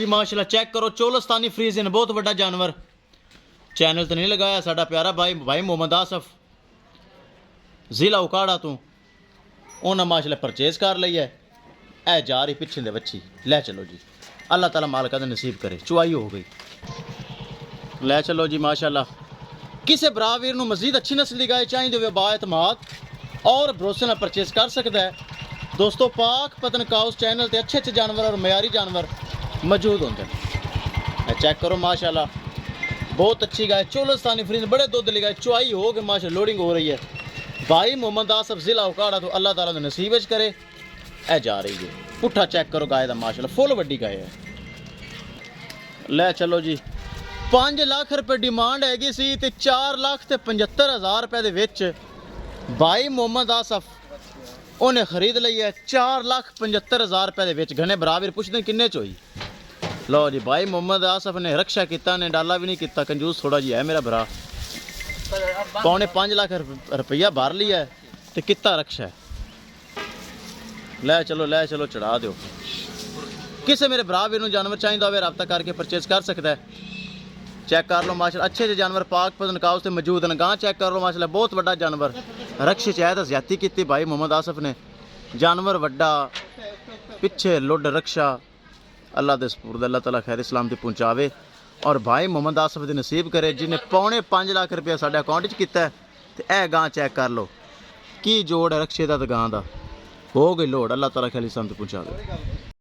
Quality माशाल्लाह check करो। Cholistani Friesian बहुत बड़ा जानवर। चैनल तो नहीं लगाया साडा प्यारा भाई मोहम्मद आसफ जिला उकाड़ा तो उन्हें माशाल्लाह परचेज कर ली है। ए जा रही पिछे दे बच्ची ले चलो जी। अल्लाह ताला मालिक दा नसीब करे। चुआई हो गई ले चलो जी माशाल्लाह। किसी बरावीर नूं मजीद अच्छी नस्ल की गाय चाहिए हो बाएतमाद और भरोसे नाल परचेज कर सकता है। दोस्तों पाक पतन काउस चैनल ते अच्छे जानवर और मयारी जानवर मौजूद होंगे। चेक करो माशाल्लाह बहुत अच्छी गाय चोलस्तानी फ्रीज बड़े दुध ली गाय। चुआई हो गई माशाल्लाह लोडिंग हो रही है। भाई मोहम्मद आसफ जिला उकाड़ा तो अल्लाह ताला दा नसीब करे। ए जा रही है पुट्ठा चेक करो गाय का माशाल्लाह फुल वड्डी गाय है। ले चलो जी 5 लाख रुपये डिमांड हैगी सी ते 4,75,000 रुपए दे विच भाई मोहम्मद आसफ उन्हें खरीद ली है 4,75,000 रुपए दे विच। घने बराबर पुछते किन्ने च होई। लो जी भाई मोहम्मद आसफ ने रक्षा किया ने डाला भी नहीं किया। कंजूस थोड़ा जी है मेरा भरा। 5.25 लाख रुपया भर लिया है तो कितना रक्षा है। ले चलो चढ़ा दो। किसी मेरे भरा भी जानवर चाहिए हो रब्ता करके परचेज कर सकता है। चेक कर लो माशाल्लाह अच्छे से जानवर पाक पतन काउस से मौजूद हैं। गां चेक कर लो माशाल्लाह बहुत बड़ा जानवर। रक्श चाहे तो ज्यादा की भाई मोहम्मद आसफ ने। जानवर वड्डा पिछे लुड रक्षा अल्लाह दे सपुर्द अल्लाह ताला खैर इस्लाम ते पहुँचावे और भाई मोहम्मद आसफ दे नसीब करे जिन्हें 5.25 लाख रुपया साडे अकाउंट च कीता है। ते ए गां चेक कर लो की जोड़ है रक्षे दा ते गां दा। हो गई लोड़ अल्लाह ताला खैर इस्लाम ते पहुँचावे।